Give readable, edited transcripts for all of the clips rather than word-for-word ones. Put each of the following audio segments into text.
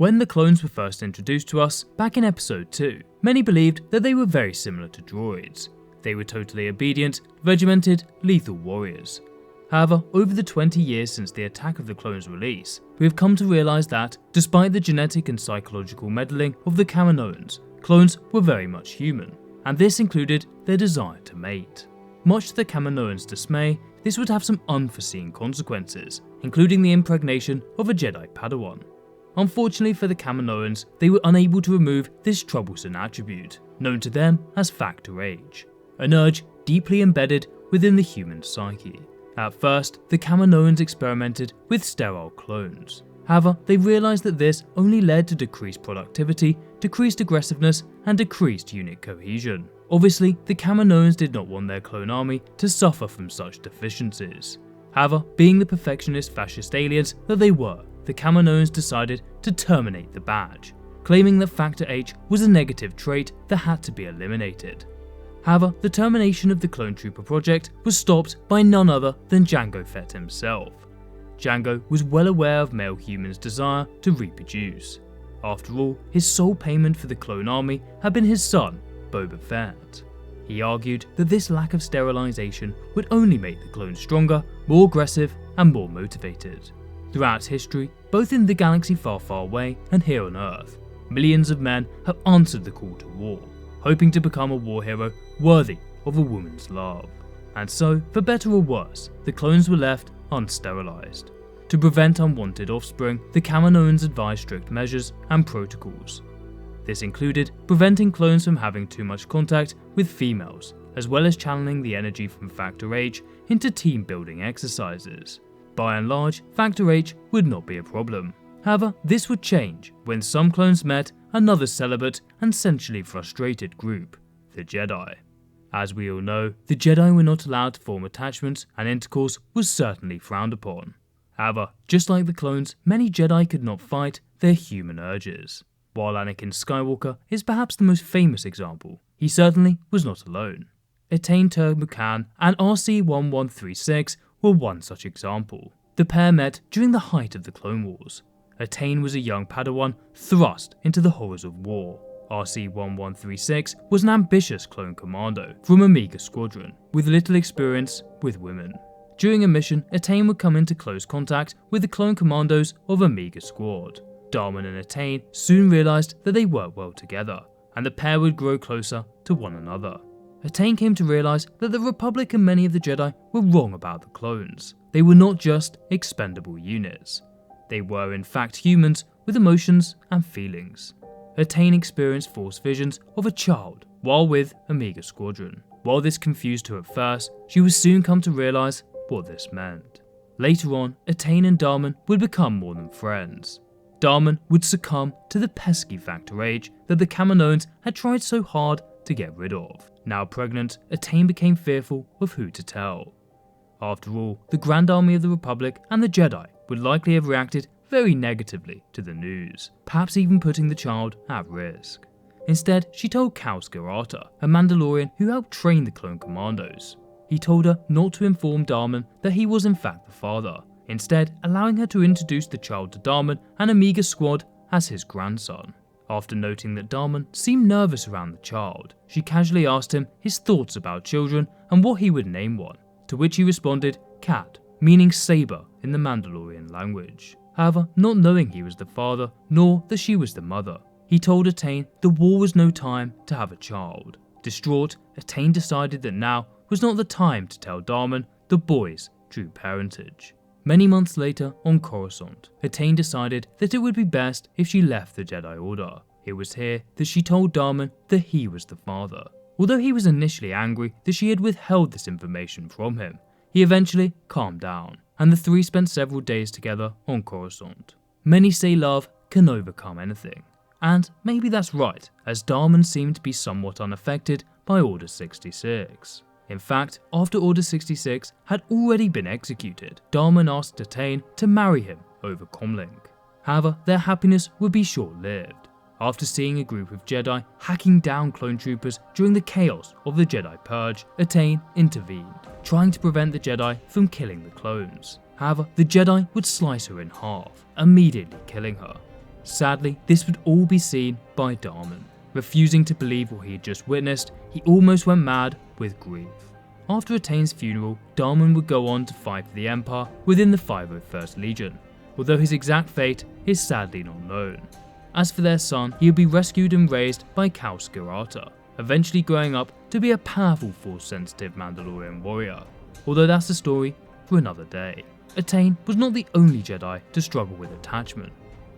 When the clones were first introduced to us back in episode 2, many believed that they were very similar to droids. They were totally obedient, regimented, lethal warriors. However, over the 20 years since the Attack of the Clones release, we have come to realise that, despite the genetic and psychological meddling of the Kaminoans, clones were very much human, and this included their desire to mate. Much to the Kaminoans' dismay, this would have some unforeseen consequences, including the impregnation of a Jedi Padawan. Unfortunately for the Kaminoans, they were unable to remove this troublesome attribute, known to them as factor H, an urge deeply embedded within the human psyche. At first, the Kaminoans experimented with sterile clones. However, they realised that this only led to decreased productivity, decreased aggressiveness, and decreased unit cohesion. Obviously, the Kaminoans did not want their clone army to suffer from such deficiencies. However, being the perfectionist fascist aliens that they were, the Kaminoans decided to terminate the badge, claiming that factor H was a negative trait that had to be eliminated. However, the termination of the Clone Trooper project was stopped by none other than Jango Fett himself. Jango was well aware of male humans' desire to reproduce. After all, his sole payment for the clone army had been his son, Boba Fett. He argued that this lack of sterilization would only make the clones stronger, more aggressive, and more motivated. Throughout history, both in the galaxy far, far away and here on Earth, millions of men have answered the call to war, hoping to become a war hero worthy of a woman's love. And so, for better or worse, the clones were left unsterilized. To prevent unwanted offspring, the Kaminoans advised strict measures and protocols. This included preventing clones from having too much contact with females, as well as channeling the energy from Factor H into team-building exercises. By and large, Factor H would not be a problem. However, this would change when some clones met another celibate and essentially frustrated group, the Jedi. As we all know, the Jedi were not allowed to form attachments, and intercourse was certainly frowned upon. However, just like the clones, many Jedi could not fight their human urges. While Anakin Skywalker is perhaps the most famous example, he certainly was not alone. Tur-mukan and RC-1136 were one such example. The pair met during the height of the Clone Wars. Attain was a young Padawan thrust into the horrors of war. RC-1136 was an ambitious clone commando from Omega Squadron, with little experience with women. During a mission, Attain would come into close contact with the clone commandos of Omega Squad. Darman and Attain soon realised that they worked well together, and the pair would grow closer to one another. Attain came to realise that the Republic and many of the Jedi were wrong about the clones. They were not just expendable units. They were in fact humans with emotions and feelings. Attain experienced false visions of a child while with Omega Squadron. While this confused her at first, she would soon come to realise what this meant. Later on, Attain and Darman would become more than friends. Darman would succumb to the pesky Factor H that the Kaminoans had tried so hard to get rid of. Now pregnant, Attain became fearful of who to tell. After all, the Grand Army of the Republic and the Jedi would likely have reacted very negatively to the news, perhaps even putting the child at risk. Instead, she told Kal Skirata, a Mandalorian who helped train the clone commandos. He told her not to inform Darman that he was in fact the father, instead allowing her to introduce the child to Darman and Omega Squad as his grandson. After noting that Darman seemed nervous around the child, she casually asked him his thoughts about children and what he would name one, to which he responded, Cat, meaning saber in the Mandalorian language. However, not knowing he was the father, nor that she was the mother, he told Attain the war was no time to have a child. Distraught, Attain decided that now was not the time to tell Darman the boy's true parentage. Many months later, on Coruscant, Attain decided that it would be best if she left the Jedi Order. It was here that she told Darman that he was the father. Although he was initially angry that she had withheld this information from him, he eventually calmed down, and the three spent several days together on Coruscant. Many say love can overcome anything, and maybe that's right, as Darman seemed to be somewhat unaffected by Order 66. In fact, after Order 66 had already been executed, Darman asked Attain to marry him over comlink. However, their happiness would be short-lived. After seeing a group of Jedi hacking down clone troopers during the chaos of the Jedi Purge, Attain intervened, trying to prevent the Jedi from killing the clones. However, the Jedi would slice her in half, immediately killing her. Sadly, this would all be seen by Darman. Refusing to believe what he had just witnessed, he almost went mad with grief. After Atane's funeral, Darman would go on to fight for the Empire within the 501st Legion, although his exact fate is sadly not known. As for their son, he would be rescued and raised by Cal Skirata, eventually growing up to be a powerful Force-sensitive Mandalorian warrior, although that's a story for another day. Atane was not the only Jedi to struggle with attachment.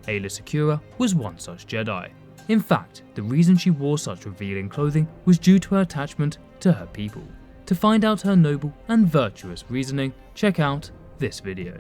Aayla Secura was one such Jedi. In fact, the reason she wore such revealing clothing was due to her attachment to her people. To find out her noble and virtuous reasoning, check out this video.